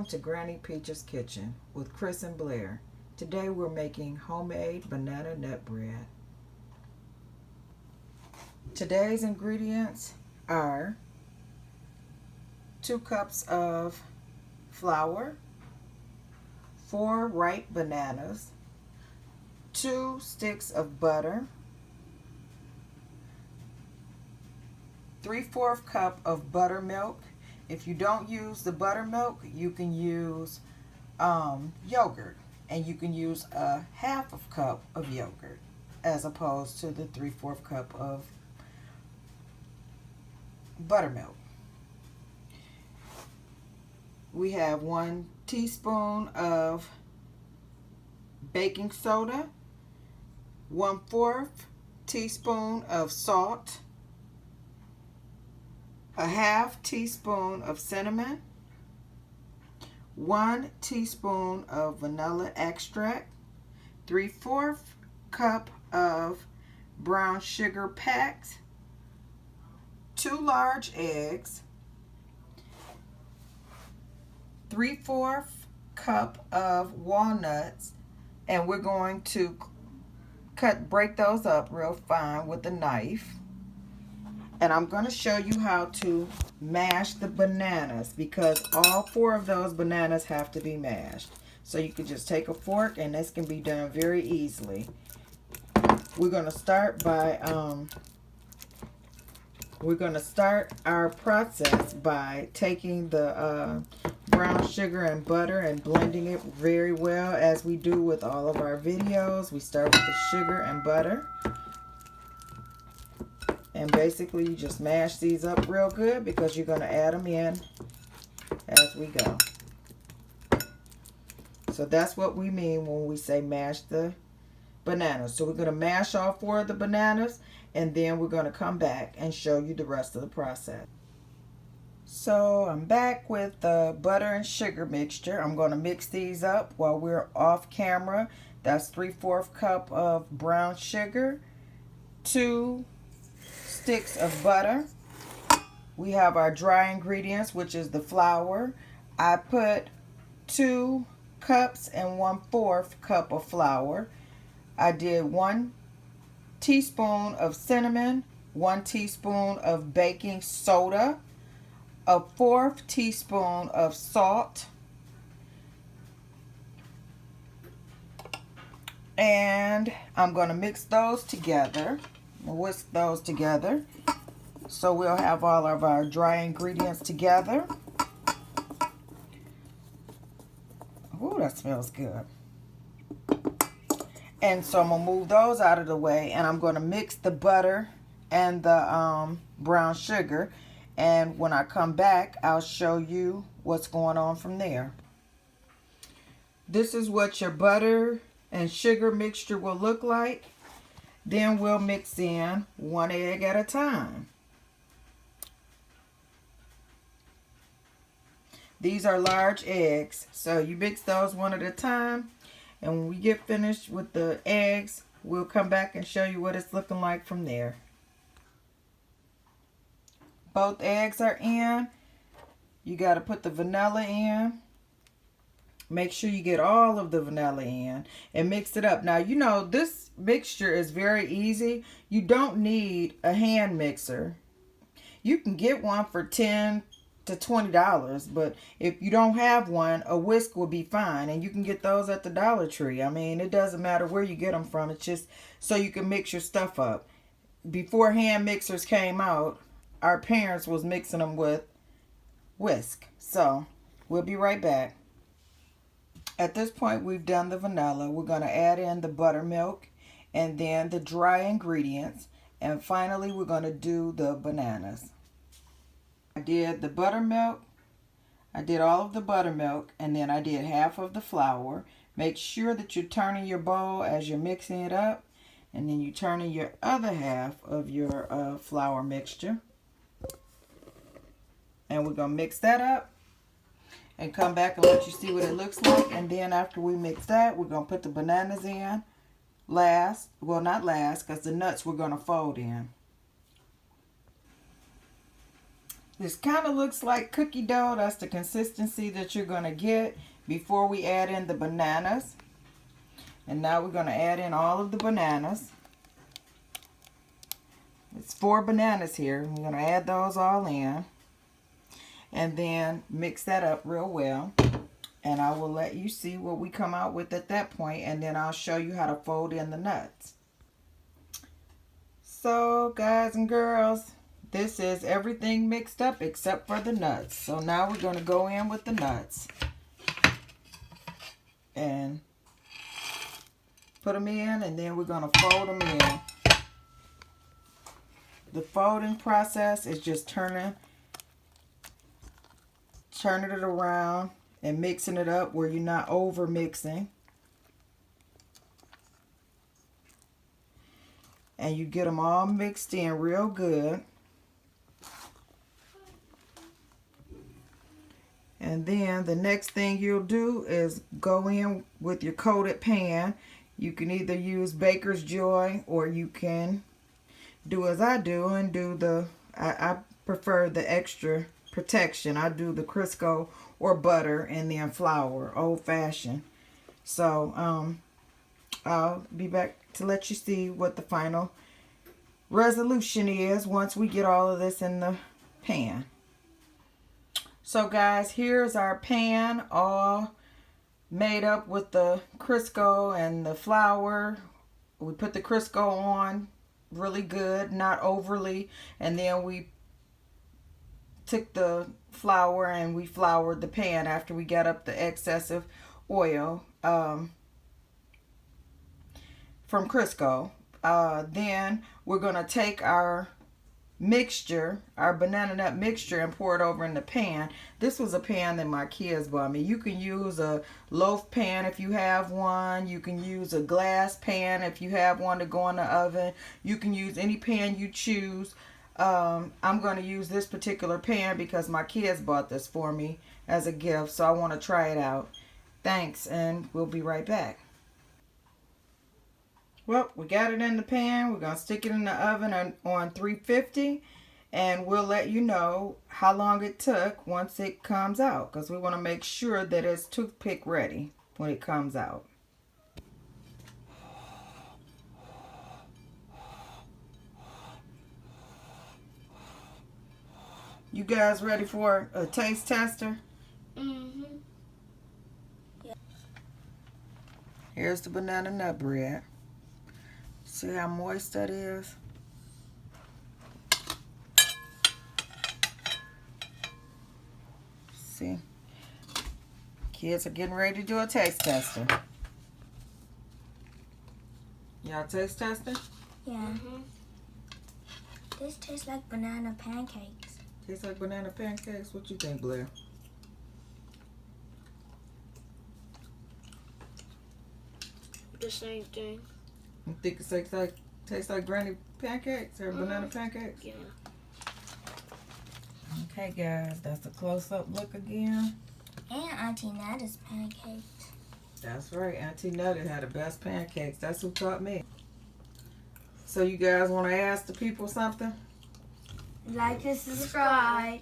to Granny Peach's Kitchen with Chris and Blair. Today we're making homemade banana nut bread. Today's ingredients are 2 cups of flour, 4 ripe bananas, 2 sticks of butter, 3/4 cup of buttermilk. If you don't use the buttermilk, you can use yogurt, and you can use a 1/2 cup of yogurt as opposed to the 3/4 cup of buttermilk. We have 1 teaspoon of baking soda, 1/4 teaspoon of salt, a 1/2 teaspoon of cinnamon, 1 teaspoon of vanilla extract, 3/4 cup of brown sugar packed, 2 large eggs, 3/4 cup of walnuts, and we're going to break those up real fine with a knife. And I'm going to show you how to mash the bananas because all 4 of those bananas have to be mashed. So you can just take a fork, and this can be done very easily. We're going to start by our process by taking the brown sugar and butter and blending it very well, as we do with all of our videos. We start with the sugar and butter. And basically, you just mash these up real good because you're going to add them in as we go. So that's what we mean when we say mash the bananas. So we're going to mash all 4 of the bananas, and then we're going to come back and show you the rest of the process. So I'm back with the butter and sugar mixture. I'm going to mix these up while we're off camera. That's 3/4 cup of brown sugar, 2 sticks of butter. We have our dry ingredients, which is the flour. I put 2 cups and 1/4 cup of flour. I did 1 teaspoon of cinnamon, 1 teaspoon of baking soda, a 1/4 teaspoon of salt, and I'm going to mix those together. Whisk those together so we'll have all of our dry ingredients together. Ooh, that smells good. And so I'm going to move those out of the way, and I'm going to mix the butter and the brown sugar, and when I come back, I'll show you what's going on from there. This is what your butter and sugar mixture will look like. Then we'll mix in 1 egg at a time. These are large eggs, so you mix those 1 at a time. And when we get finished with the eggs, we'll come back and show you what it's looking like from there. Both eggs are in. You got to put the vanilla in. Make sure you get all of the vanilla in and mix it up. Now, you know, this mixture is very easy. You don't need a hand mixer. You can get one for $10 to $20, but if you don't have one, a whisk will be fine, and you can get those at the Dollar Tree. I mean, it doesn't matter where you get them from. It's just so you can mix your stuff up. Before hand mixers came out, our parents was mixing them with whisk. So we'll be right back. At this point, we've done the vanilla. We're going to add in the buttermilk and then the dry ingredients. And finally, we're going to do the bananas. I did the buttermilk. I did all of the buttermilk, and then I did 1/2 of the flour. Make sure that you're turning your bowl as you're mixing it up. And then you're turning your other 1/2 of your flour mixture. And we're going to mix that up and come back and let you see what it looks like. And then after we mix that, we're going to put the bananas in last. Well, not last, because the nuts we're going to fold in. This kind of looks like cookie dough. That's the consistency that you're going to get before we add in the bananas. And now we're going to add in all of the bananas. It's 4 bananas here. We're going to add those all in. And then mix that up real well. And I will let you see what we come out with at that point. And then I'll show you how to fold in the nuts. So, guys and girls, this is everything mixed up except for the nuts. So now we're going to go in with the nuts. And put them in, and then we're going to fold them in. The folding process is just turning it around and mixing it up where you're not over mixing. And you get them all mixed in real good. And then the next thing you'll do is go in with your coated pan. You can either use Baker's Joy, or you can do as I do and do the, I prefer the extra protection. I do the Crisco or butter and then flour, old fashioned. So I'll be back to let you see what the final resolution is once we get all of this in the pan. So guys, here's our pan all made up with the Crisco and the flour. We put the Crisco on really good, not overly, and then we took the flour and we floured the pan after we got up the excessive oil from Crisco. Then we're going to take our mixture, our banana nut mixture, and pour it over in the pan. This was a pan that my kids bought me. You can use a loaf pan if you have one. You can use a glass pan if you have one to go in the oven. You can use any pan you choose. I'm going to use this particular pan because my kids bought this for me as a gift, so I want to try it out. Thanks, and we'll be right back. Well, we got it in the pan. We're going to stick it in the oven on 350, and we'll let you know how long it took once it comes out, because we want to make sure that it's toothpick ready when it comes out. You guys ready for a taste tester? Mm-hmm. Yeah. Here's the banana nut bread. See how moist that is? See? Kids are getting ready to do a taste tester. Y'all taste testing? Yeah. Mm-hmm. This tastes like banana pancakes. Tastes like banana pancakes? What you think, Blair? The same thing. You think it tastes like granny pancakes or banana pancakes? Yeah. Okay, guys, that's a close-up look again. And Auntie Nada's pancakes. That's right. Auntie Nutta had the best pancakes. That's who taught me. So you guys want to ask the people something? Like and subscribe.